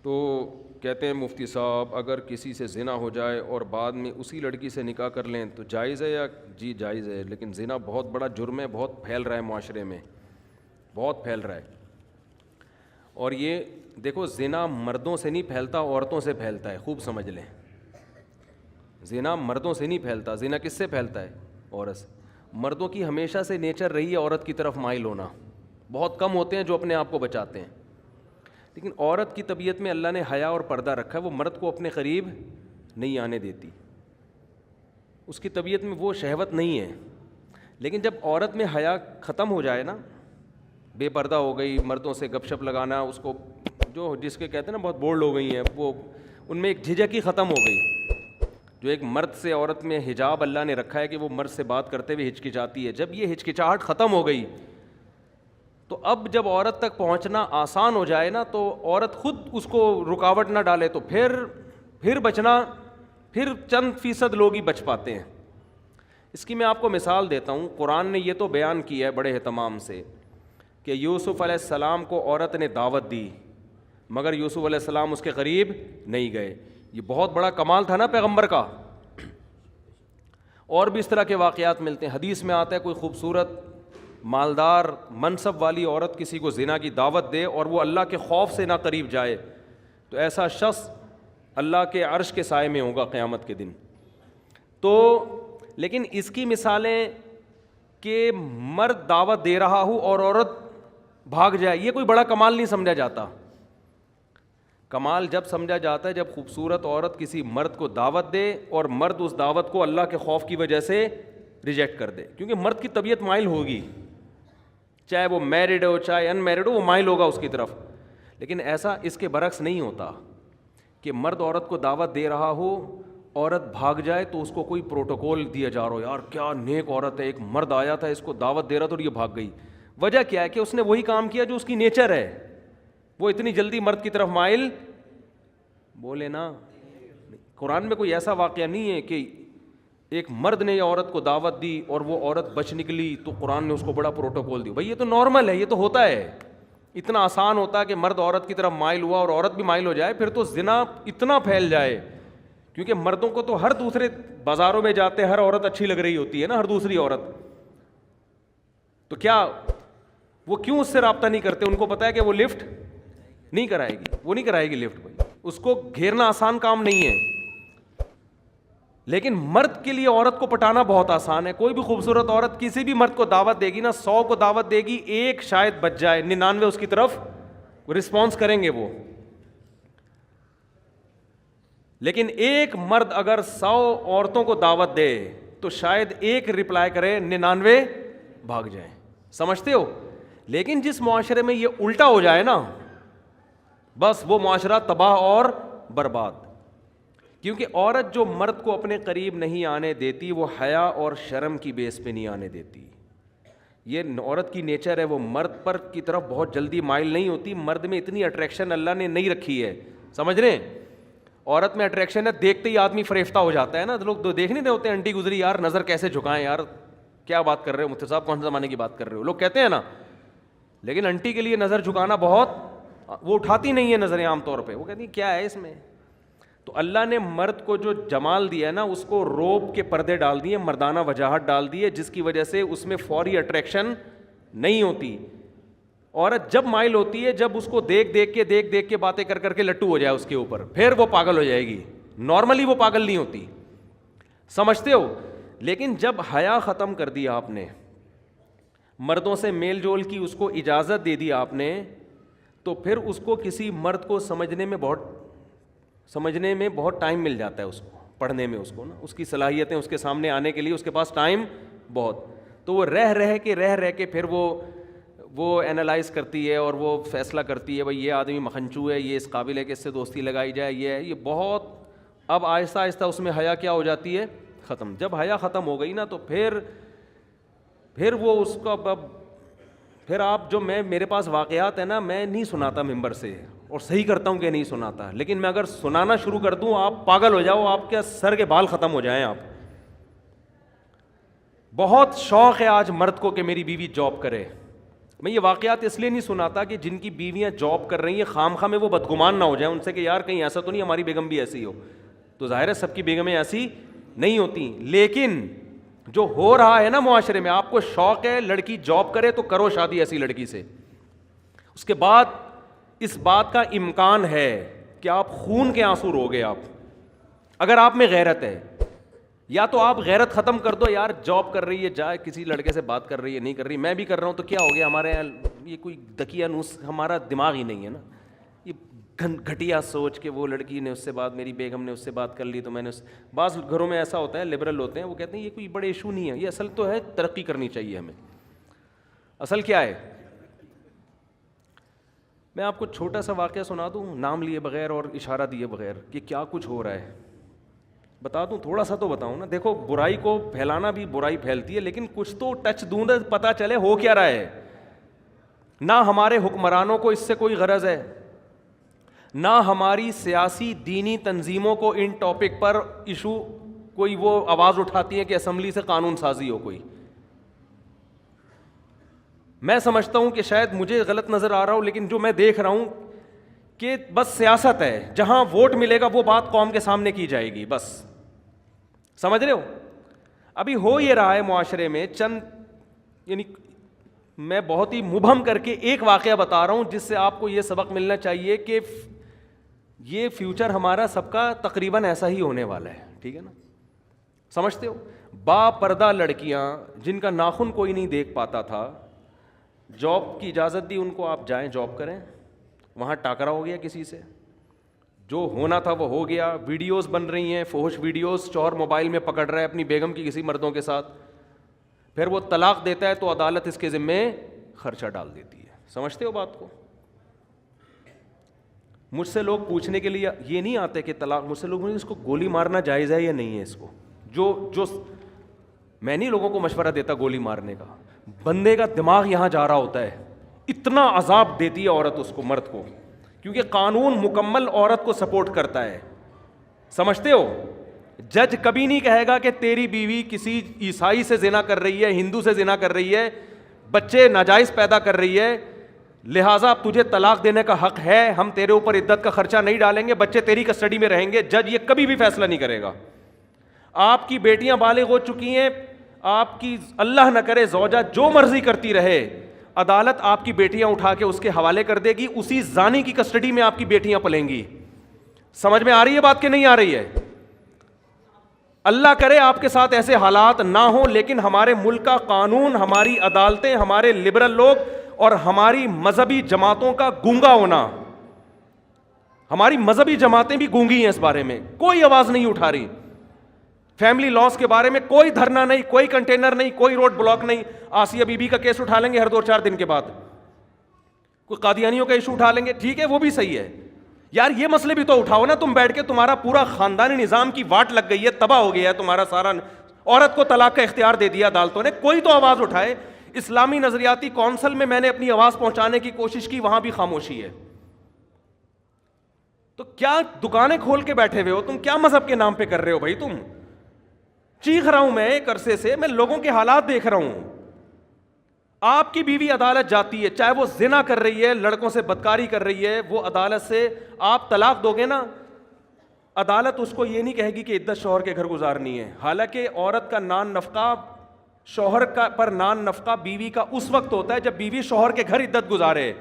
تو کہتے ہیں مفتی صاحب اگر کسی سے زنا ہو جائے اور بعد میں اسی لڑکی سے نکاح کر لیں تو جائز ہے یا؟ جی جائز ہے، لیکن زنا بہت بڑا جرم ہے، بہت پھیل رہا ہے معاشرے میں، بہت پھیل رہا ہے. اور یہ دیکھو زنا مردوں سے نہیں پھیلتا، عورتوں سے پھیلتا ہے، خوب سمجھ لیں. زنا مردوں سے نہیں پھیلتا، زنا کس سے پھیلتا ہے؟ عورت سے. مردوں کی ہمیشہ سے نیچر رہی ہے عورت کی طرف مائل ہونا، بہت کم ہوتے ہیں جو اپنے آپ کو بچاتے ہیں. لیکن عورت کی طبیعت میں اللہ نے حیا اور پردہ رکھا ہے، وہ مرد کو اپنے قریب نہیں آنے دیتی، اس کی طبیعت میں وہ شہوت نہیں ہے. لیکن جب عورت میں حیا ختم ہو جائے نا، بے پردہ ہو گئی، مردوں سے گپ شپ لگانا، اس کو جو جس کے کہتے ہیں نا بہت بولڈ ہو گئی ہیں، وہ ان میں ایک جھجک ہی ختم ہو گئی. جو ایک مرد سے عورت میں حجاب اللہ نے رکھا ہے کہ وہ مرد سے بات کرتے ہوئے ہچکچاتی ہے، جب یہ ہچکچاہٹ ختم ہو گئی تو اب جب عورت تک پہنچنا آسان ہو جائے نا تو عورت خود اس کو رکاوٹ نہ ڈالے تو پھر بچنا، پھر چند فیصد لوگ ہی بچ پاتے ہیں. اس کی میں آپ کو مثال دیتا ہوں. قرآن نے یہ تو بیان کیا ہے بڑے اہتمام سے کہ یوسف علیہ السلام کو عورت نے دعوت دی مگر یوسف علیہ السلام اس کے قریب نہیں گئے. یہ بہت بڑا کمال تھا نا پیغمبر کا. اور بھی اس طرح کے واقعات ملتے ہیں. حدیث میں آتا ہے کوئی خوبصورت مالدار منصب والی عورت کسی کو زنا کی دعوت دے اور وہ اللہ کے خوف سے نہ قریب جائے تو ایسا شخص اللہ کے عرش کے سائے میں ہوگا قیامت کے دن. تو لیکن اس کی مثالیں کہ مرد دعوت دے رہا ہو اور عورت بھاگ جائے، یہ کوئی بڑا کمال نہیں سمجھا جاتا. کمال جب سمجھا جاتا ہے جب خوبصورت عورت کسی مرد کو دعوت دے اور مرد اس دعوت کو اللہ کے خوف کی وجہ سے ریجیکٹ کر دے. کیونکہ مرد کی طبیعت مائل ہوگی، چاہے وہ میرڈ ہو چاہے ان میرڈ ہو، وہ مائل ہوگا اس کی طرف. لیکن ایسا اس کے برعکس نہیں ہوتا کہ مرد عورت کو دعوت دے رہا ہو، عورت بھاگ جائے تو اس کو کوئی پروٹوکول دیا جا رہا ہو، یار کیا نیک عورت ہے، ایک مرد آیا تھا اس کو دعوت دے رہا تھا اور یہ بھاگ گئی. وجہ کیا ہے کہ اس نے وہی کام کیا جو اس کی نیچر ہے. وہ اتنی جلدی مرد کی طرف مائل بولے نا. قرآن میں کوئی ایسا واقعہ نہیں ہے کہ ایک مرد نے عورت کو دعوت دی اور وہ عورت بچ نکلی تو قرآن نے اس کو بڑا پروٹوکول دی. بھائی یہ تو نارمل ہے، یہ تو ہوتا ہے. اتنا آسان ہوتا ہے کہ مرد عورت کی طرف مائل ہوا اور عورت بھی مائل ہو جائے، پھر تو زنا اتنا پھیل جائے. کیونکہ مردوں کو تو ہر دوسرے بازاروں میں جاتے ہر عورت اچھی لگ رہی ہوتی ہے نا، ہر دوسری عورت. تو کیا وہ کیوں اس سے رابطہ نہیں کرتے؟ ان کو پتا ہے کہ وہ لفٹ نہیں کرائے گی، وہ نہیں کرائے گی لفٹ. بھائی اس کو گھیرنا آسان کام نہیں ہے. لیکن مرد کے لیے عورت کو پٹانا بہت آسان ہے. کوئی بھی خوبصورت عورت کسی بھی مرد کو دعوت دے گی نا، 100 کو دعوت دے گی، ایک شاید بچ جائے، 99 اس کی طرف رسپانس کریں گے وہ. لیکن ایک مرد اگر 100 عورتوں کو دعوت دے تو شاید ایک رپلائی کرے، 99 بھاگ جائیں. سمجھتے ہو؟ لیکن جس معاشرے میں یہ الٹا ہو جائے نا، بس وہ معاشرہ تباہ اور برباد. کیونکہ عورت جو مرد کو اپنے قریب نہیں آنے دیتی وہ حیا اور شرم کی بیس پہ نہیں آنے دیتی. یہ عورت کی نیچر ہے، وہ مرد پر کی طرف بہت جلدی مائل نہیں ہوتی. مرد میں اتنی اٹریکشن اللہ نے نہیں رکھی ہے، سمجھ رہے ہیں؟ عورت میں اٹریکشن ہے، دیکھتے ہی آدمی فریفتہ ہو جاتا ہے نا. لوگ تو دیکھ نہیں رہے ہوتے انٹی گزری، یار نظر کیسے جھکائیں، یار کیا بات کر رہے ہو مفتی صاحب، کون سے زمانے کی بات کر رہے ہو، لوگ کہتے ہیں نا. لیکن انٹی کے لیے نظر جھکانا بہت، وہ اٹھاتی نہیں ہے نظریں عام طور پہ، وہ کہتی کیا ہے اس میں. تو اللہ نے مرد کو جو جمال دیا ہے نا، اس کو روب کے پردے ڈال دیے، مردانہ وجاہت ڈال دی ہے، جس کی وجہ سے اس میں فوری اٹریکشن نہیں ہوتی. عورت جب مائل ہوتی ہے جب اس کو دیکھ دیکھ کے باتیں کر کے لٹو ہو جائے اس کے اوپر، پھر وہ پاگل ہو جائے گی. نارملی وہ پاگل نہیں ہوتی، سمجھتے ہو؟ لیکن جب حیا ختم کر دیا آپ نے، مردوں سے میل جول کی اس کو اجازت دے دی آپ نے، تو پھر اس کو کسی مرد کو سمجھنے میں بہت ٹائم مل جاتا ہے، اس کو پڑھنے میں، اس کو نا اس کی صلاحیتیں اس کے سامنے آنے کے لیے اس کے پاس ٹائم بہت. تو وہ رہ کے پھر وہ اینالائز کرتی ہے اور وہ فیصلہ کرتی ہے بھائی یہ آدمی مکھنچو ہے، یہ اس قابل ہے کہ اس سے دوستی لگائی جائے، یہ بہت. اب آہستہ آہستہ اس میں حیا کیا ہو جاتی ہے؟ ختم. جب حیا ختم ہو گئی نا تو پھر وہ اس کو پھر آپ جو میرے پاس واقعات ہیں نا، میں نہیں سناتا ممبر سے، اور صحیح کرتا ہوں کہ نہیں سناتا، لیکن میں اگر سنانا شروع کر دوں آپ پاگل ہو جاؤ، آپ کے سر کے بال ختم ہو جائیں. آپ بہت شوق ہے آج مرد کو کہ میری بیوی جاب کرے، میں یہ واقعات اس لیے نہیں سناتا کہ جن کی بیویاں جاب کر رہی ہیں خام خواہ میں وہ بدگمان نہ ہو جائیں ان سے کہ یار کہیں ایسا تو نہیں ہماری بیگم بھی ایسی ہو. تو ظاہر ہے سب کی بیگمیں ایسی نہیں ہوتی, لیکن جو ہو رہا ہے نا معاشرے میں, آپ کو شوق ہے لڑکی جاب کرے تو کرو شادی ایسی لڑکی سے. اس کے بعد اس بات کا امکان ہے کہ آپ خون کے آنسو روگے. آپ اگر آپ میں غیرت ہے, یا تو آپ غیرت ختم کر دو, یار جاب کر رہی ہے جائے کسی لڑکے سے بات کر رہی ہے نہیں کر رہی, میں بھی کر رہا ہوں تو کیا ہو گیا, ہمارے یہاں یہ کوئی دکیا نوس, ہمارا دماغ ہی نہیں ہے نا, یہ گھٹیا سوچ کے وہ لڑکی نے اس سے بات, میری بیگم نے اس سے بات کر لی تو میں نے بعض گھروں میں ایسا ہوتا ہے, لبرل ہوتے ہیں, وہ کہتے ہیں یہ کوئی بڑے ایشو نہیں ہے, یہ اصل تو ہے ترقی کرنی چاہیے ہمیں. اصل کیا ہے؟ میں آپ کو چھوٹا سا واقعہ سنا دوں نام لیے بغیر اور اشارہ دیے بغیر کہ کیا کچھ ہو رہا ہے, بتا دوں, تھوڑا سا تو بتاؤں نا. دیکھو برائی کو پھیلانا بھی برائی پھیلتی ہے, لیکن کچھ تو ٹچ دوں نا پتہ چلے ہو کیا رہا ہے. نہ ہمارے حکمرانوں کو اس سے کوئی غرض ہے, نہ ہماری سیاسی دینی تنظیموں کو ان ٹاپک پر ایشو کوئی وہ آواز اٹھاتی ہے کہ اسمبلی سے قانون سازی ہو کوئی. میں سمجھتا ہوں کہ شاید مجھے غلط نظر آ رہا ہو, لیکن جو میں دیکھ رہا ہوں کہ بس سیاست ہے, جہاں ووٹ ملے گا وہ بات قوم کے سامنے کی جائے گی بس. سمجھ رہے ہو؟ ابھی ہو یہ رہا ہے معاشرے میں چند, یعنی میں بہت ہی مبہم کر کے ایک واقعہ بتا رہا ہوں جس سے آپ کو یہ سبق ملنا چاہیے کہ یہ فیوچر ہمارا سب کا تقریباً ایسا ہی ہونے والا ہے. ٹھیک ہے نا؟ سمجھتے ہو؟ با پردہ لڑکیاں جن کا ناخن کوئی نہیں دیکھ پاتا تھا, جاب کی اجازت دی ان کو, آپ جائیں جاب کریں, وہاں ٹاکرا ہو گیا کسی سے, جو ہونا تھا وہ ہو گیا. ویڈیوز بن رہی ہیں, فحش ویڈیوز, چور موبائل میں پکڑ رہا ہے اپنی بیگم کی کسی مردوں کے ساتھ, پھر وہ طلاق دیتا ہے تو عدالت اس کے ذمے خرچہ ڈال دیتی ہے. سمجھتے ہو بات کو؟ مجھ سے لوگ پوچھنے کے لیے یہ نہیں آتے کہ طلاق, مجھ سے لوگ اس کو گولی مارنا جائز ہے یا نہیں ہے. اس کو جو میں نہیں لوگوں کو مشورہ دیتا گولی مارنے کا, بندے کا دماغ یہاں جا رہا ہوتا ہے, اتنا عذاب دیتی ہے عورت اس کو, مرد کو, کیونکہ قانون مکمل عورت کو سپورٹ کرتا ہے. سمجھتے ہو؟ جج کبھی نہیں کہے گا کہ تیری بیوی کسی عیسائی سے زنا کر رہی ہے, ہندو سے زنا کر رہی ہے, بچے ناجائز پیدا کر رہی ہے, لہٰذا اب تجھے طلاق دینے کا حق ہے, ہم تیرے اوپر عدت کا خرچہ نہیں ڈالیں گے, بچے تیری کسٹڈی میں رہیں گے. جج یہ کبھی بھی فیصلہ نہیں کرے گا. آپ کی بیٹیاں بالغ ہو چکی ہیں, آپ کی اللہ نہ کرے زوجہ جو مرضی کرتی رہے, عدالت آپ کی بیٹیاں اٹھا کے اس کے حوالے کر دے گی, اسی زانی کی کسٹڈی میں آپ کی بیٹیاں پلیں گی. سمجھ میں آ رہی ہے بات کہ نہیں آ رہی ہے؟ اللہ کرے آپ کے ساتھ ایسے حالات نہ ہوں, لیکن ہمارے ملک کا قانون, ہماری عدالتیں, ہمارے لبرل لوگ اور ہماری مذہبی جماعتوں کا گونگا ہونا, ہماری مذہبی جماعتیں بھی گونگی ہیں اس بارے میں, کوئی آواز نہیں اٹھا رہی. فیملی لاس کے بارے میں کوئی دھرنا نہیں, کوئی کنٹینر نہیں, کوئی روڈ بلاک نہیں. آسیہ بی بی کا کیس اٹھا لیں گے ہر 2-4 دن کے بعد, کوئی قادیانیوں کا ایشو اٹھا لیں گے, ٹھیک ہے وہ بھی صحیح ہے. یار یہ مسئلے بھی تو اٹھاؤ نا, تم بیٹھ کے, تمہارا پورا خاندانی نظام کی واٹ لگ گئی ہے, تباہ ہو گیا ہے تمہارا سارا, عورت کو طلاق کا اختیار دے دیا عدالتوں نے, کوئی تو آواز اٹھائے. اسلامی نظریاتی کونسل میں نے اپنی آواز پہنچانے کی کوشش کی, وہاں بھی خاموشی ہے. تو کیا دکانیں کھول کے بیٹھے ہوئے ہو تم, کیا مذہب کے نام پہ کر رہے ہو بھائی تم؟ چیخ رہا ہوں میں ایک عرصے سے, میں لوگوں کے حالات دیکھ رہا ہوں. آپ کی بیوی عدالت جاتی ہے, چاہے وہ زنا کر رہی ہے, لڑکوں سے بدکاری کر رہی ہے, وہ عدالت سے آپ طلاق دو گے نا, عدالت اس کو یہ نہیں کہے گی کہ عدت شوہر کے گھر گزارنی ہے. حالانکہ عورت کا نان نفقہ, شوہر کا پر نان نفقہ بیوی کا اس وقت ہوتا ہے جب بیوی شوہر کے گھر عدت گزارے.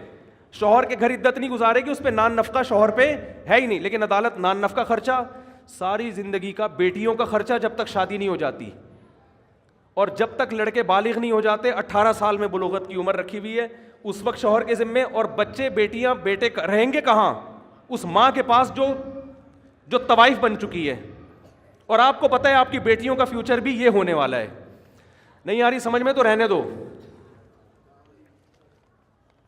شوہر کے گھر عدت نہیں گزارے گی, اس پہ نان نفقہ شوہر پہ ہے ہی نہیں. لیکن عدالت نان نفقہ خرچہ, ساری زندگی کا, بیٹیوں کا خرچہ جب تک شادی نہیں ہو جاتی, اور جب تک لڑکے بالغ نہیں ہو جاتے, 18 سال میں بلوغت کی عمر رکھی ہوئی ہے, اس وقت شوہر کے ذمے. اور بچے بیٹیاں بیٹے رہیں گے کہاں؟ اس ماں کے پاس جو طوائف بن چکی ہے. اور آپ کو پتہ ہے آپ کی بیٹیوں کا فیوچر بھی یہ ہونے والا ہے. نہیں آ رہی سمجھ میں تو رہنے دو.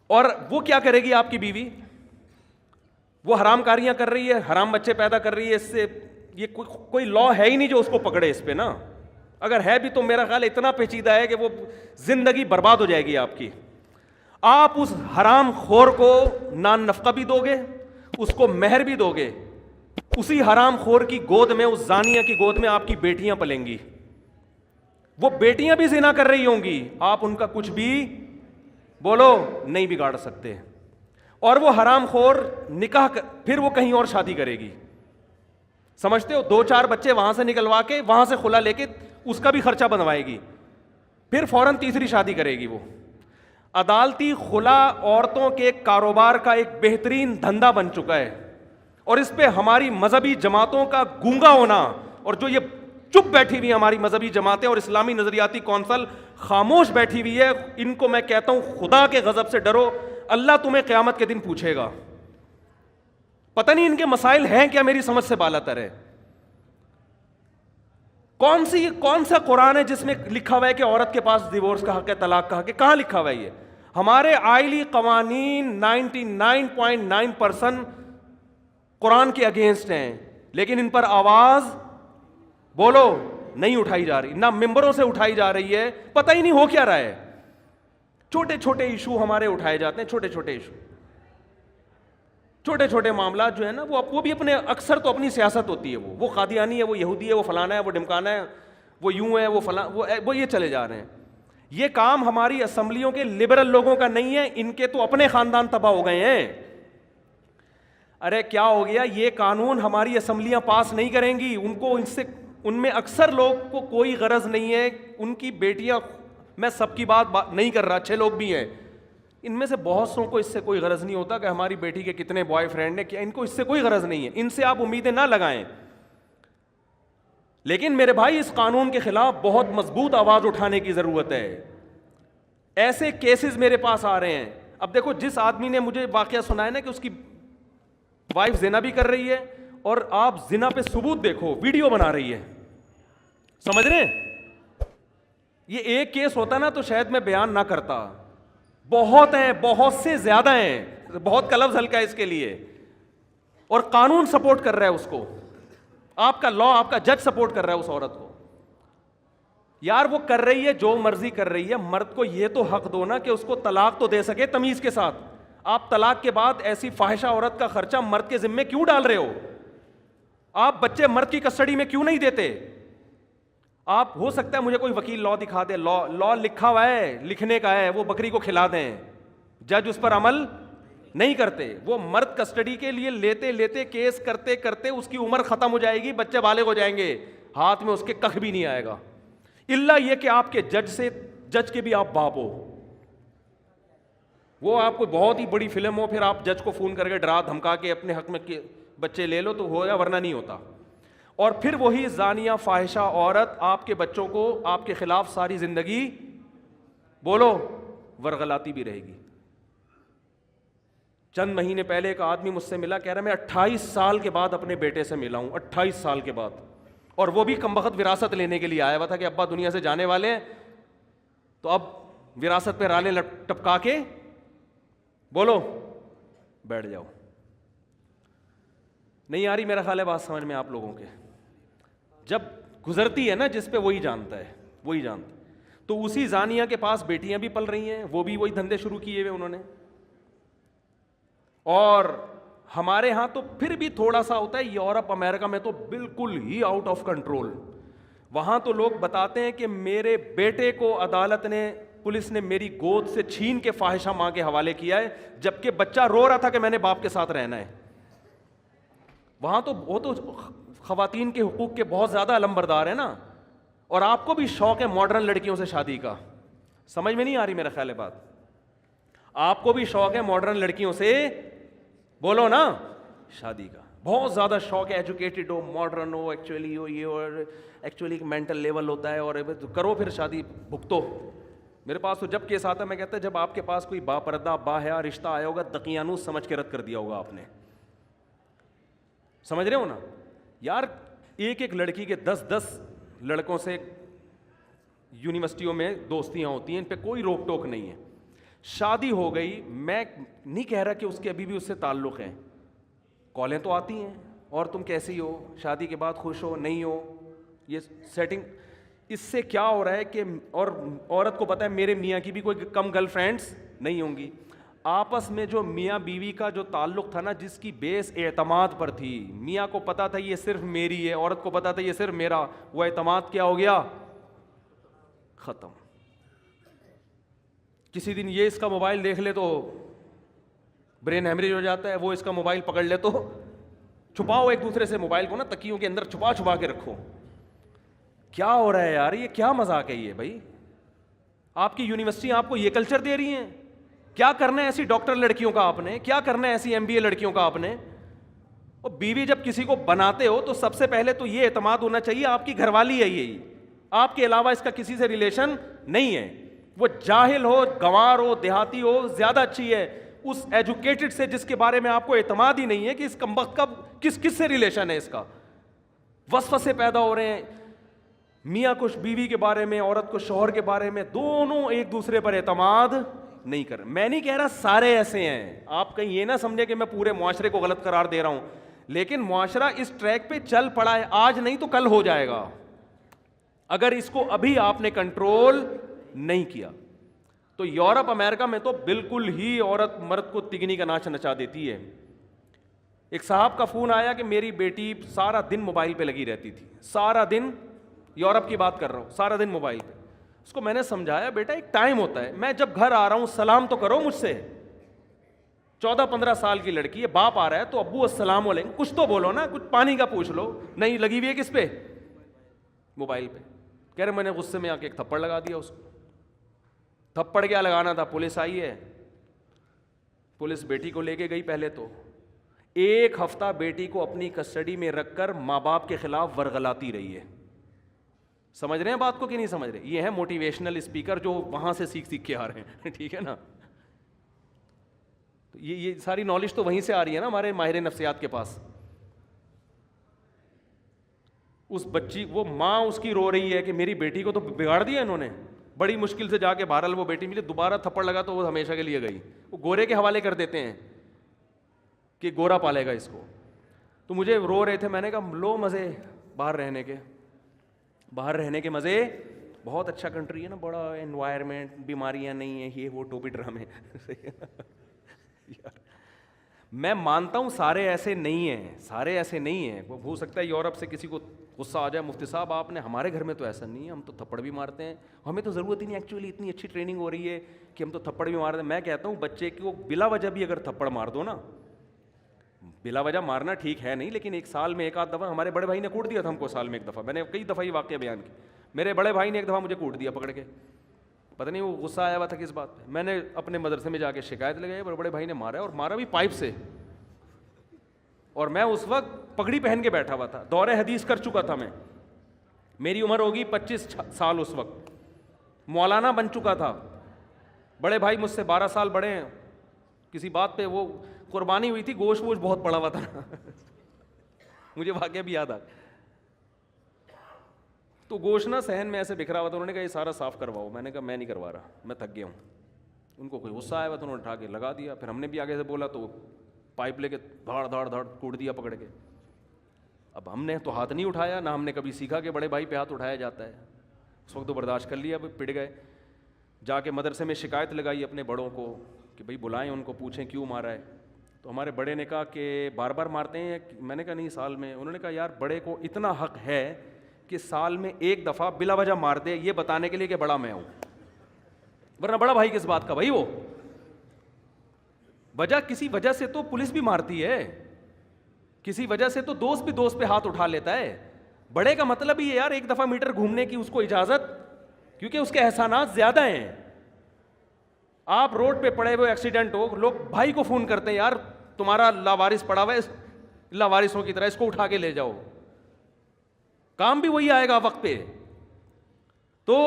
اور وہ کیا کرے گی آپ کی بیوی؟ وہ حرام کاریاں کر رہی ہے, حرام بچے پیدا کر رہی ہے, اس سے یہ کوئی لا ہے ہی نہیں جو اس کو پکڑے اس پہ نا. اگر ہے بھی تو میرا خیال اتنا پیچیدہ ہے کہ وہ زندگی برباد ہو جائے گی آپ کی. آپ اس حرام خور کو نان نفقہ بھی دو گے, اس کو مہر بھی دو گے, اسی حرام خور کی گود میں, اس زانیہ کی گود میں آپ کی بیٹیاں پلیں گی. وہ بیٹیاں بھی زنا کر رہی ہوں گی, آپ ان کا کچھ بھی بولو نہیں بگاڑ سکتے. اور وہ حرام خور نکاح پھر وہ کہیں اور شادی کرے گی, سمجھتے ہو, 2-4 بچے وہاں سے نکلوا کے وہاں سے خلا لے کے اس کا بھی خرچہ بنوائے گی, پھر فوراً تیسری شادی کرے گی. وہ عدالتی خلا عورتوں کے کاروبار کا ایک بہترین دھندا بن چکا ہے, اور اس پہ ہماری مذہبی جماعتوں کا گونگا ہونا, اور جو یہ چپ بیٹھی ہوئی ہماری مذہبی جماعتیں اور اسلامی نظریاتی کونسل خاموش بیٹھی ہوئی ہے, ان کو میں کہتا ہوں خدا کے غضب سے ڈرو, اللہ تمہیں قیامت کے دن پوچھے گا. پتہ نہیں ان کے مسائل ہیں کیا, میری سمجھ سے بالا تر ہے. کون سا قرآن ہے جس میں لکھا ہوا ہے کہ عورت کے پاس ڈیورس کا حق ہے, طلاق کا حق ہے؟ کہاں لکھا ہوا ہے یہ؟ ہمارے آئلی قوانین 99.9% قرآن کے اگینسٹ ہیں, لیکن ان پر آواز بولو نہیں اٹھائی جا رہی, نہ ممبروں سے اٹھائی جا رہی ہے. پتہ ہی نہیں ہو کیا رہا ہے. چھوٹے چھوٹے ایشو ہمارے اٹھائے جاتے ہیں, چھوٹے چھوٹے ایشو, چھوٹے چھوٹے معاملات جو ہے نا, وہ بھی اپنے اکثر تو اپنی سیاست ہوتی ہے. وہ قادیانی ہے, وہ یہودی ہے, وہ فلانا ہے, وہ ڈمکانا ہے, وہ یوں ہے, وہ فلاں, وہ یہ چلے جا رہے ہیں. یہ کام ہماری اسمبلیوں کے لبرل لوگوں کا نہیں ہے, ان کے تو اپنے خاندان تباہ ہو گئے ہیں. ارے کیا ہو گیا, یہ قانون ہماری اسمبلیاں پاس نہیں کریں گی. ان میں اکثر لوگ کو کوئی غرض نہیں ہے, ان کی بیٹیاں, میں سب کی بات نہیں کر رہا, اچھے لوگ بھی ہیں, ان میں سے بہت سو کو اس سے کوئی غرض نہیں ہوتا کہ ہماری بیٹی کے کتنے بوائے فرینڈ ہیں, کیا ان کو اس سے کوئی غرض نہیں ہے. ان سے آپ امیدیں نہ لگائیں. لیکن میرے بھائی, اس قانون کے خلاف بہت مضبوط آواز اٹھانے کی ضرورت ہے. ایسے کیسز میرے پاس آ رہے ہیں. اب دیکھو, جس آدمی نے مجھے واقعہ سنا ہے نا کہ اس کی وائف زنا بھی کر رہی ہے, اور آپ زنا پہ ثبوت دیکھو, ویڈیو بنا رہی ہے, سمجھ رہے ہیں؟ یہ ایک کیس ہوتا نا تو شاید میں بیان نہ کرتا. بہت ہیں, بہت سے زیادہ ہیں, بہت کا لفظ ہلکا ہے اس کے لیے, اور قانون سپورٹ کر رہا ہے اس کو. آپ کا لا, آپ کا جج سپورٹ کر رہا ہے اس عورت کو. یار وہ کر رہی ہے, جو مرضی کر رہی ہے, مرد کو یہ تو حق دو نا کہ اس کو طلاق تو دے سکے تمیز کے ساتھ. آپ طلاق کے بعد ایسی فاحشہ عورت کا خرچہ مرد کے ذمے کیوں ڈال رہے ہو؟ آپ بچے مرد کی کسٹڈی میں کیوں نہیں دیتے؟ آپ, ہو سکتا ہے مجھے کوئی وکیل لا دکھا دے, لا لکھا ہوا ہے, لکھنے کا ہے, وہ بکری کو کھلا دیں, جج اس پر عمل نہیں کرتے. وہ مرد کسٹڈی کے لیے لیتے لیتے کیس کرتے کرتے اس کی عمر ختم ہو جائے گی, بچے بالغ ہو جائیں گے, ہاتھ میں اس کے کخ بھی نہیں آئے گا, الا یہ کہ آپ کے جج کے بھی آپ باپ ہو. وہ آپ کو بہت ہی بڑی فلم ہو, پھر آپ جج کو فون کر کے ڈرا دھمکا کے اپنے حق میں بچے لے لو تو ہو یا, ورنہ نہیں ہوتا. اور پھر وہی زانیہ فاحشہ عورت آپ کے بچوں کو آپ کے خلاف ساری زندگی بولو ورغلاتی بھی رہے گی. چند مہینے پہلے ایک آدمی مجھ سے ملا, کہہ رہا میں 28 سال کے بعد اپنے بیٹے سے ملا ہوں, 28 سال کے بعد, اور وہ بھی کمبخت وراثت لینے کے لیے آیا ہوا تھا کہ ابا دنیا سے جانے والے ہیں, تو اب وراثت پہ رالے ٹپکا کے بولو بیٹھ جاؤ. نہیں آ رہی میرا خیال ہے بات سمجھ میں آپ لوگوں کے؟ جب گزرتی ہے نا جس پہ, وہی جانتا ہے, وہی جانتا ہے. تو اسی زانیہ کے پاس بیٹیاں بھی پل رہی ہیں, وہ بھی وہی دھندے شروع کیے ہوئے انہوں نے. اور ہمارے ہاں تو پھر بھی تھوڑا سا ہوتا ہے, یورپ امریکہ میں تو بالکل ہی آؤٹ آف کنٹرول. وہاں تو لوگ بتاتے ہیں کہ میرے بیٹے کو عدالت نے, پولیس نے میری گود سے چھین کے فاحشہ ماں کے حوالے کیا ہے, جبکہ بچہ رو رہا تھا کہ میں نے باپ کے ساتھ رہنا ہے. وہاں تو وہ تو خواتین کے حقوق کے بہت زیادہ علمبردار ہیں نا, اور آپ کو بھی شوق ہے ماڈرن لڑکیوں سے شادی کا. سمجھ میں نہیں آ رہی میرا خیال ہے بات؟ آپ کو بھی شوق ہے ماڈرن لڑکیوں سے بولو نا شادی کا, بہت زیادہ شوق ہے, ایجوکیٹڈ ہو, ماڈرن ہو, ایکچولی ہو یہ, اور ایکچولی مینٹل لیول ہوتا ہے, اور کرو پھر شادی بھگتو. میرے پاس تو جب کیس آتا ہے میں کہتا ہے جب آپ کے پاس کوئی با پردہ با حیا رشتہ آیا ہوگا, دقیانوس سمجھ کے رد کر دیا ہوگا آپ نے. سمجھ رہے ہو نا یار؟ ایک ایک لڑکی کے 10 لڑکوں سے یونیورسٹیوں میں دوستیاں ہوتی ہیں, ان پہ کوئی روک ٹوک نہیں ہے. شادی ہو گئی, میں نہیں کہہ رہا کہ اس کے ابھی بھی اس سے تعلق ہیں, کالیں تو آتی ہیں, اور تم کیسی ہو, شادی کے بعد خوش ہو نہیں ہو, یہ سیٹنگ. اس سے کیا ہو رہا ہے کہ, اور عورت کو پتہ ہے میرے میاں کی بھی کوئی کم گرل فرینڈس نہیں ہوں گی. آپس میں جو میاں بیوی کا جو تعلق تھا نا, جس کی بیس اعتماد پر تھی, میاں کو پتا تھا یہ صرف میری ہے, عورت کو پتا تھا یہ صرف میرا, وہ اعتماد کیا ہو گیا؟ ختم. کسی دن یہ اس کا موبائل دیکھ لے تو برین ہیمریج ہو جاتا ہے, وہ اس کا موبائل پکڑ لے تو چھپاؤ ایک دوسرے سے موبائل کو نا, تکیوں کے اندر چھپا کے رکھو. کیا ہو رہا ہے یار, یہ کیا مذاق ہے یہ بھائی؟ آپ کی یونیورسٹی آپ کو یہ کلچر دے رہی ہیں؟ کیا کرنا ہے ایسی ڈاکٹر لڑکیوں کا آپ نے, کیا کرنا ہے ایسی MBA لڑکیوں کا آپ نے؟ اور بیوی جب کسی کو بناتے ہو تو سب سے پہلے تو یہ اعتماد ہونا چاہیے آپ کی گھر والی ہے, یہی آپ کے علاوہ اس کا کسی سے ریلیشن نہیں ہے. وہ جاہل ہو, گنوار ہو, دیہاتی ہو, زیادہ اچھی ہے اس ایجوکیٹڈ سے جس کے بارے میں آپ کو اعتماد ہی نہیں ہے کہ اس کمبخت کا کس سے ریلیشن ہے. اس کا وسوسے پیدا ہو رہے ہیں میاں کو بیوی کے بارے میں, عورت کو شوہر کے بارے میں, دونوں ایک دوسرے پر اعتماد نہیں کر. میں نہیں کہہ رہا سارے ایسے ہیں, آپ کہیں یہ نہ سمجھے کہ میں پورے معاشرے کو غلط قرار دے رہا ہوں, لیکن معاشرہ اس ٹریک پہ چل پڑا ہے, آج نہیں تو کل ہو جائے گا اگر اس کو ابھی آپ نے کنٹرول نہیں کیا. تو یورپ امریکہ میں تو بالکل ہی عورت مرد کو تگنی کا ناچ نچا دیتی ہے. ایک صاحب کا فون آیا کہ میری بیٹی سارا دن موبائل پہ لگی رہتی تھی, سارا دن, یورپ کی بات کر رہا ہوں, سارا دن موبائل پہ. اس کو میں نے سمجھایا بیٹا ایک ٹائم ہوتا ہے, میں جب گھر آ رہا ہوں سلام تو کرو مجھ سے. 14-15 سال کی لڑکی ہے, باپ آ رہا ہے تو ابو السلام علیکم, کچھ تو بولو نا, کچھ پانی کا پوچھ لو. نہیں, لگی ہوئی ہے کس پہ؟ موبائل پہ. کہہ رہے میں نے غصے میں آ کے ایک تھپڑ لگا دیا اس کو. تھپڑ کیا لگانا تھا, پولیس آئی ہے, پولیس بیٹی کو لے کے گئی. پہلے تو 1 ہفتہ بیٹی کو اپنی کسٹڈی میں رکھ کر ماں باپ کے خلاف ورغلاتی رہی ہے. سمجھ رہے ہیں بات کو کہ نہیں سمجھ رہے؟ یہ ہے موٹیویشنل اسپیکر جو وہاں سے سیکھ کے آ رہے ہیں, ٹھیک ہے نا. یہ ساری نالج تو وہیں سے آ رہی ہے نا ہمارے ماہر نفسیات کے پاس. اس بچی, وہ ماں اس کی رو رہی ہے کہ میری بیٹی کو تو بگاڑ دیا انہوں نے. بڑی مشکل سے جا کے بہرحال وہ بیٹی ملی, دوبارہ تھپڑ لگا تو وہ ہمیشہ کے لیے گئی. وہ گورے کے حوالے کر دیتے ہیں کہ گورا پالے گا اس کو. تو مجھے رو رہے تھے, میں نے کہا لو مزے باہر رہنے کے, باہر رہنے کے مزے, بہت اچھا کنٹری ہے نا, بڑا انوائرمنٹ, بیماریاں نہیں ہیں, یہ وہ ٹوپی ڈرامے. میں مانتا ہوں سارے ایسے نہیں ہیں, سارے ایسے نہیں ہیں. وہ ہو سکتا ہے یورپ سے کسی کو غصہ آ جائے, مفتی صاحب آپ نے, ہمارے گھر میں تو ایسا نہیں ہے, ہم تو تھپڑ بھی مارتے ہیں, ہمیں تو ضرورت ہی نہیں, ایکچولی اتنی اچھی ٹریننگ ہو رہی ہے کہ ہم تو تھپڑ بھی مارتے ہیں. میں کہتا ہوں بچے کو بلا وجہ بھی اگر تھپڑ مار دو نا, بلا وجہ مارنا ٹھیک ہے نہیں, لیکن ایک سال میں 1 آدھ دفعہ, ہمارے بڑے بھائی نے کوٹ دیا تھا ہم کو سال میں 1 دفعہ, میں نے کئی دفعہ یہ واقعہ بیان کی. میرے بڑے بھائی نے 1 دفعہ مجھے کوٹ دیا پکڑ کے, پتہ نہیں وہ غصہ آیا ہوا تھا کس بات پہ. میں نے اپنے مدرسے میں جا کے شکایت لگائی, بڑے بھائی نے مارا, اور مارا بھی پائپ سے, اور میں اس وقت پگڑی پہن کے بیٹھا ہوا تھا, دور حدیث کر چکا تھا میں, میری عمر ہوگی 25 سال اس وقت, مولانا بن چکا تھا. بڑے بھائی مجھ سے 12 سال بڑے ہیں. کسی بات پہ وہ قربانی ہوئی تھی, گوشت ووشت بہت پڑا ہوا تھا مجھے واقعہ بھی یاد آ, تو گوشت نا صحن میں ایسے بکھرا ہوا تھا. انہوں نے کہا یہ سارا صاف کرواؤ. میں نے کہا میں نہیں کروا رہا, میں تھک گیا ہوں. ان کو کوئی غصہ آیا ہوا تو انہوں نے اٹھا کے لگا دیا. پھر ہم نے بھی آگے سے بولا تو پائپ لے کے دھاڑ دھاڑ دھاڑ کوٹ دیا پکڑ کے. اب ہم نے تو ہاتھ نہیں اٹھایا, نہ ہم نے کبھی سیکھا کہ بڑے بھائی پہ ہاتھ اٹھایا جاتا ہے. اس وقت تو برداشت کر لیا, پڑ گئے. جا کے مدرسے میں شکایت لگائی اپنے بڑوں کو کہ بھائی بلائیں ان کو, پوچھیں کیوں مارا ہے. تو ہمارے بڑے نے کہا کہ بار بار مارتے ہیں. میں نے کہا نہیں, سال میں. انہوں نے کہا یار بڑے کو اتنا حق ہے کہ سال میں 1 دفعہ بلا وجہ مار دے, یہ بتانے کے لیے کہ بڑا میں ہوں, ورنہ بڑا بھائی کس بات کا بھائی. وہ وجہ, کسی وجہ سے تو پولیس بھی مارتی ہے, کسی وجہ سے تو دوست بھی دوست پہ ہاتھ اٹھا لیتا ہے. بڑے کا مطلب ہی ہے یار 1 دفعہ میٹر گھومنے کی اس کو اجازت, کیونکہ اس کے احسانات زیادہ ہیں. آپ روڈ پہ پڑے ہوئے ایکسیڈنٹ ہو, لوگ بھائی کو فون کرتے ہیں, یار تمہارا لاوارث پڑا ہوا ہے, لاوارثوں کی طرح اس کو اٹھا کے لے جاؤ. کام بھی وہی آئے گا وقت پہ. تو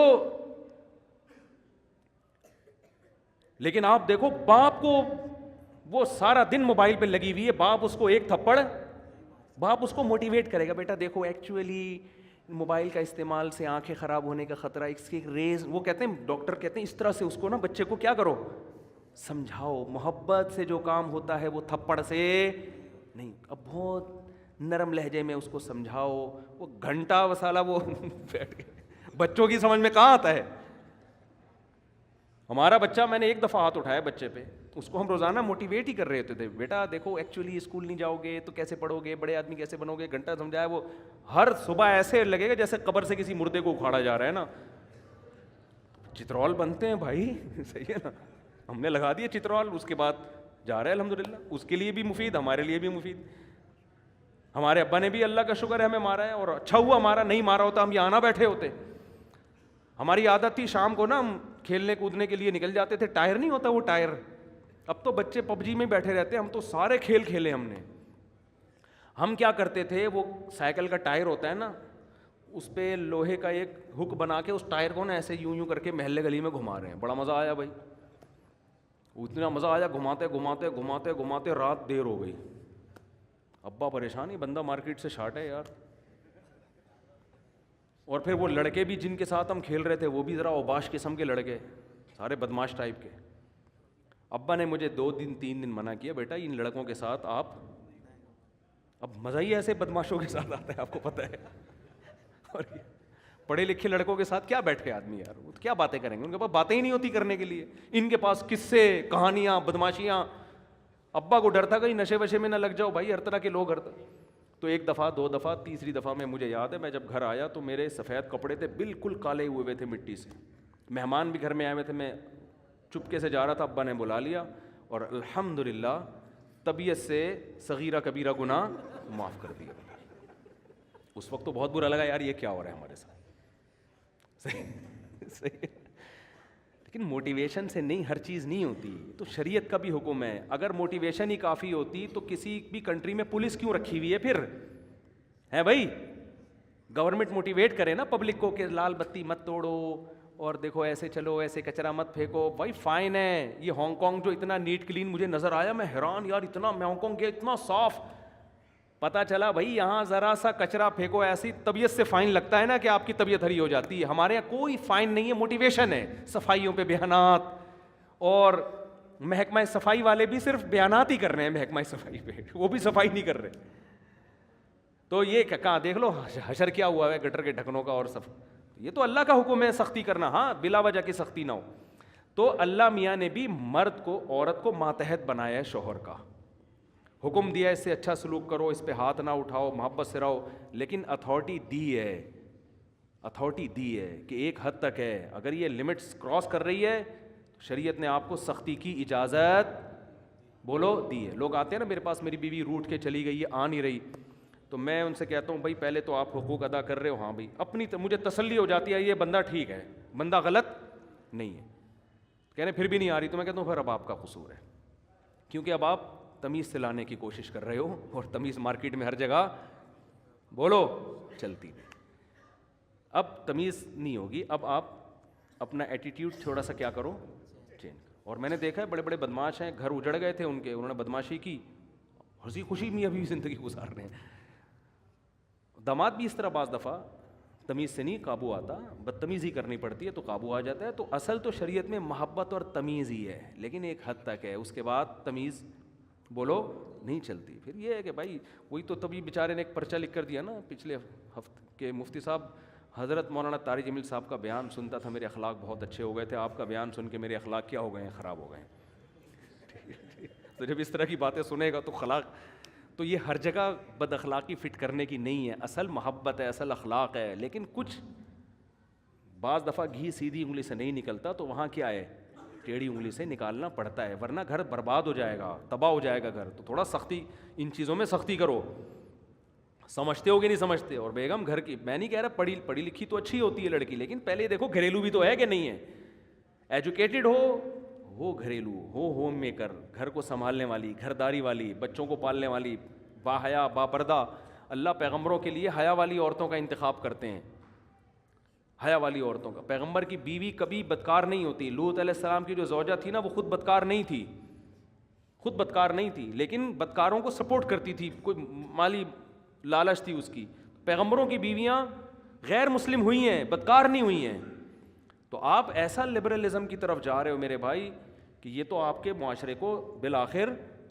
لیکن آپ دیکھو باپ کو, وہ سارا دن موبائل پہ لگی ہوئی ہے, باپ اس کو 1 تھپڑ, باپ اس کو موٹیویٹ کرے گا, بیٹا دیکھو ایکچولی موبائل کا استعمال سے آنکھیں خراب ہونے کا خطرہ, اس کی ریز, وہ کہتے ہیں ڈاکٹر کہتے ہیں اس طرح سے اس کو نا بچے کو کیا کرو, سمجھاؤ. محبت سے جو کام ہوتا ہے وہ تھپڑ سے نہیں. اب بہت نرم لہجے میں اس کو سمجھاؤ. وہ گھنٹہ وسالہ وہ بیٹھ کے, بچوں کی سمجھ میں کہاں آتا ہے. ہمارا بچہ, میں نے 1 دفعہ ہاتھ اٹھایا بچے پہ, اس کو ہم روزانہ موٹیویٹ ہی کر رہے ہوتے تھے, بیٹا دیکھو ایکچولی اسکول نہیں جاؤ گے تو کیسے پڑھو گے, بڑے آدمی کیسے بنو گے. گھنٹہ سمجھایا, وہ ہر صبح ایسے لگے گا جیسے قبر سے کسی مردے کو اکھاڑا جا رہا ہے نا. چترول بنتے ہیں بھائی, صحیح ہے نا, ہم نے لگا دیا چترول, اس کے بعد جا رہے ہیں الحمدللہ, اس کے لیے بھی مفید, ہمارے لیے بھی مفید. ہمارے ابا نے بھی اللہ کا شکر ہے ہمیں مارا ہے, اور اچھا ہوا مارا, نہیں مارا ہوتا ہم یہاں نہ بیٹھے ہوتے. ہماری عادت تھی شام کو نا ہم کھیلنے کودنے کے لیے نکل جاتے تھے, ٹائر نہیں ہوتا وہ ٹائر, اب تو بچے پب جی میں بیٹھے رہتے ہیں, ہم تو سارے کھیل کھیلے ہم نے. ہم کیا کرتے تھے, وہ سائیکل کا ٹائر ہوتا ہے نا, اس پہ لوہے کا ایک ہک بنا کے اس ٹائر کو نا ایسے یوں یوں کر کے محلے گلی میں گھما رہے ہیں. بڑا مزہ آیا بھائی, اتنا مزہ آیا, گھماتے گھماتے گھماتے گھماتے رات دیر ہو گئی. ابا پریشان, ہی بندہ مارکیٹ سے شارٹ ہے یار. اور پھر وہ لڑکے بھی جن کے ساتھ ہم کھیل رہے تھے وہ بھی ذرا اوباش قسم کے لڑکے, سارے بدماش ٹائپ کے. ابا نے مجھے 2 دن 3 دن منع کیا, بیٹا ان لڑکوں کے ساتھ آپ, اب مزہ ہی ایسے بدماشوں کے ساتھ آتا ہے آپ کو پتہ ہے. اور پڑھے لکھے لڑکوں کے ساتھ کیا بیٹھ کے آدمی یار, وہ کیا باتیں کریں گے, ان کے پاس باتیں ہی نہیں ہوتی کرنے کے لیے, ان کے پاس قصے کہانیاں بدماشیاں. ابا کو ڈر تھا کہیں نشے وشے میں نہ لگ جاؤ بھائی, ہر طرح کے لوگ ہر طرح. تو 1 دفعہ 2 دفعہ, تیسری دفعہ میں مجھے یاد ہے, میں جب گھر آیا تو میرے سفید کپڑے تھے بالکل کالے ہوئے تھے مٹی سے, مہمان بھی گھر میں آئے ہوئے تھے, میں چپکے سے جا رہا تھا, ابا نے بلا لیا, اور الحمدللہ طبیعت سے صغیرہ کبیرہ گناہ معاف کر دیا. اس وقت تو بہت برا لگا یار, یہ کیا ہو رہا ہے ہمارے ساتھ. صحیح. لیکن موٹیویشن سے نہیں, ہر چیز نہیں ہوتی, تو شریعت کا بھی حکم ہے. اگر موٹیویشن ہی کافی ہوتی تو کسی بھی کنٹری میں پولیس کیوں رکھی ہوئی ہے پھر, ہے بھائی. گورنمنٹ موٹیویٹ کرے نا پبلک کو کہ لال بتی مت توڑو, اور دیکھو ایسے چلو, ایسے کچرا مت پھینکو. بھائی فائن ہے. یہ ہانگ کانگ جو اتنا نیٹ کلین مجھے نظر آیا, میں حیران یار, اتنا, میں ہانگ کانگ گیا اتنا صاف, پتہ چلا بھائی یہاں ذرا سا کچرا پھینکو ایسی طبیعت سے فائن لگتا ہے نا کہ آپ کی طبیعت ہری ہو جاتی ہے. ہمارے یہاں کوئی فائن نہیں ہے, موٹیویشن ہے. صفائیوں پہ بیانات, اور محکمہ صفائی والے بھی صرف بیانات ہی کر رہے ہیں محکمہ صفائی پہ, وہ بھی صفائی نہیں کر رہے. تو یہ کہاں دیکھ لو حشر کیا ہوا ہے گٹر کے ڈھکنوں کا, اور یہ تو اللہ کا حکم ہے سختی کرنا, ہاں بلا وجہ کی سختی نہ ہو. تو اللہ میاں نے بھی مرد کو, عورت کو ماتحت بنایا ہے شوہر کا, حکم دیا اس سے اچھا سلوک کرو, اس پہ ہاتھ نہ اٹھاؤ, محبت سے رہو. لیکن اتھارٹی دی ہے, اتھارٹی دی ہے کہ ایک حد تک ہے. اگر یہ لمٹس کراس کر رہی ہے تو شریعت نے آپ کو سختی کی اجازت بولو دی ہے. لوگ آتے ہیں نا میرے پاس, میری بیوی روٹ کے چلی گئی ہے, آ نہیں رہی, تو میں ان سے کہتا ہوں بھائی پہلے تو آپ حقوق ادا کر رہے ہو, ہاں بھائی, اپنی مجھے تسلی ہو جاتی ہے یہ بندہ ٹھیک ہے, بندہ غلط نہیں ہے. کہہ رہے پھر بھی نہیں آ رہی, تو میں کہتا ہوں پھر اب آپ کا قصور ہے, کیونکہ اب آپ تمیز سے لانے کی کوشش کر رہے ہو, اور تمیز مارکیٹ میں ہر جگہ بولو چلتی نہیں. اب تمیز نہیں ہوگی, اب آپ اپنا ایٹیٹیوڈ تھوڑا سا کیا کرو, چینج کرو. اور میں نے دیکھا ہے بڑے بڑے بدماش ہیں, گھر اجڑ گئے تھے ان کے, انہوں نے بدماشی کی, ہنسی خوشی میں ابھی زندگی گزار رہے ہیں. داماد بھی اس طرح بعض دفعہ تمیز سے نہیں قابو آتا, بدتمیزی کرنی پڑتی ہے تو قابو آ جاتا ہے. تو اصل تو شریعت میں محبت اور تمیز ہی ہے, لیکن ایک حد تک ہے, اس کے بعد تمیز بولو نہیں چلتی. پھر یہ ہے کہ بھائی وہی تو تبھی بیچارے نے ایک پرچہ لکھ کر دیا نا پچھلے ہفتے کہ مفتی صاحب, حضرت مولانا طارق جمیل صاحب کا بیان سنتا تھا, میرے اخلاق بہت اچھے ہو گئے تھے, آپ کا بیان سن کے میرے اخلاق کیا ہو گئے ہیں, خراب ہو گئے ہیں. تو جب اس طرح کی باتیں سنے گا تو اخلاق, تو یہ ہر جگہ بد اخلاقی فٹ کرنے کی نہیں ہے, اصل محبت ہے, اصل اخلاق ہے. لیکن کچھ بعض دفعہ گھی سیدھی انگلی سے نہیں نکلتا, تو وہاں کیا ہے, ٹیڑھی انگلی سے نکالنا پڑتا ہے, ورنہ گھر برباد ہو جائے گا, تباہ ہو جائے گا گھر. تو تھوڑا سختی, ان چیزوں میں سختی کرو. سمجھتے ہو کہ نہیں سمجھتے؟ اور بیگم گھر کی, میں نہیں کہہ رہا پڑھی لکھی تو اچھی ہوتی ہے لڑکی, لیکن پہلے دیکھو گھریلو بھی تو ہے کہ نہیں ہے. ایجوکیٹڈ ہو گھریلو ہو, ہوم میکر, گھر کو سنبھالنے والی, گھرداری والی, بچوں کو پالنے والی, با حیا با پردہ. اللہ پیغمبروں کے لیے حیا والی عورتوں کا انتخاب کرتے ہیں, حیا والی عورتوں کا. پیغمبر کی بیوی کبھی بدکار نہیں ہوتی. لوط علیہ السلام کی جو زوجہ تھی نا, وہ خود بدکار نہیں تھی, لیکن بدکاروں کو سپورٹ کرتی تھی, کوئی مالی لالچ تھی اس کی. پیغمبروں کی بیویاں غیر مسلم ہوئی ہیں, بدکار نہیں ہوئی ہیں. تو آپ ایسا لبرلزم کی طرف جا رہے ہو میرے بھائی کہ یہ تو آپ کے معاشرے کو بالآخر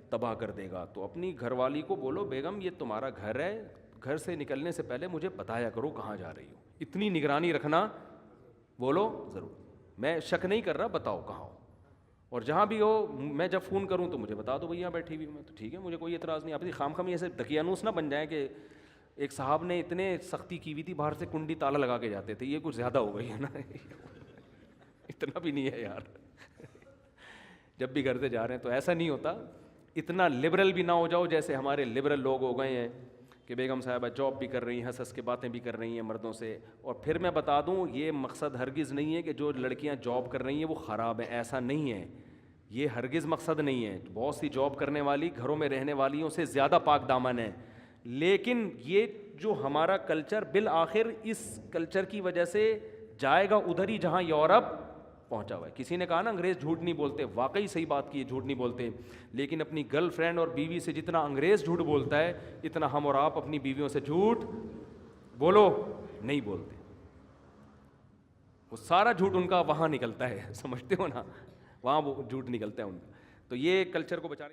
تباہ کر دے گا. تو اپنی گھر والی کو بولو, بیگم یہ تمہارا گھر ہے, گھر سے نکلنے سے پہلے مجھے بتایا کرو کہاں جا رہی ہو, اتنی نگرانی رکھنا بولو ضرور. میں شک نہیں کر رہا, بتاؤ کہاں ہو, اور جہاں بھی ہو میں جب فون کروں تو مجھے بتا دو بھئی یہاں بیٹھی ہوئی ہوں میں, تو ٹھیک ہے, مجھے کوئی اعتراض نہیں. آپ کی خام خام ایسے دقیانوس نہ بن جائیں کہ ایک صاحب نے اتنے سختی کی ہوئی تھی, باہر سے کنڈی تالا لگا کے جاتے تھے, یہ کچھ زیادہ ہو گئی ہے نا. اتنا بھی نہیں ہے یار. جب بھی گھر سے جا رہے ہیں تو ایسا نہیں ہوتا, اتنا لبرل بھی نہ ہو جاؤ جیسے ہمارے لبرل لوگ ہو گئے ہیں کہ بیگم صاحبہ جاب بھی کر رہی ہیں, ہنس ہنس کے باتیں بھی کر رہی ہیں مردوں سے. اور پھر میں بتا دوں, یہ مقصد ہرگز نہیں ہے کہ جو لڑکیاں جاب کر رہی ہیں وہ خراب ہیں, ایسا نہیں ہے, یہ ہرگز مقصد نہیں ہے. بہت سی جاب کرنے والی گھروں میں رہنے والیوں سے زیادہ پاک دامن ہیں. لیکن یہ جو ہمارا کلچر بالآخر اس کلچر کی وجہ سے جائے گا ادھر ہی جہاں یورپ پہنچا ہوا ہے. کسی نے کہا نا انگریز جھوٹ نہیں بولتے, واقعی صحیح بات کی ہے, جھوٹ نہیں بولتے. لیکن اپنی گرل فرینڈ اور بیوی سے جتنا انگریز جھوٹ بولتا ہے اتنا ہم اور آپ اپنی بیویوں سے جھوٹ بولو نہیں بولتے. وہ سارا جھوٹ ان کا وہاں نکلتا ہے, سمجھتے ہو نا, وہاں وہ جھوٹ نکلتا ہے ان کا. تو یہ کلچر کو بچانے